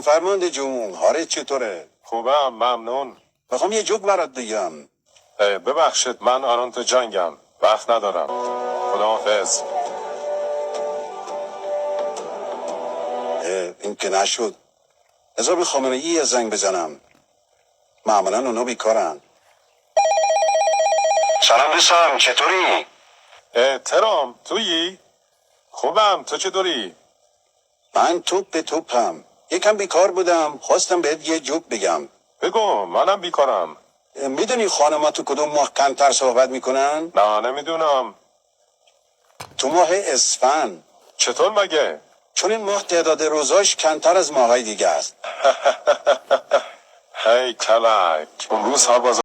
فرمانده جون، حالت چطوره؟ خوبم، ممنون. میخوام یه جوک برات بگم. ببخشید، من الان تو جنگم، وقت ندارم. خداحافظ. این که نشد. بذار به خامنه‌ای یه زنگ بزنم. معمولا اونا بیکارن. سلام دوستان، چطوری؟ ترام، تویی؟ خوبم، تو چطوری؟ من توپ به توپم. یکم بیکار بودم، خواستم بهت یه جوک بگم. بگو، منم بیکارم. میدونی خانم‌ها تو کدوم ماه کمتر صحبت میکنن؟ نه، نمیدونم. تو ماه اسفند. چطور مگه؟ چون این ماه تعداد روزاش کمتر از ماهای دیگه است. هی کلک، اون روز هوا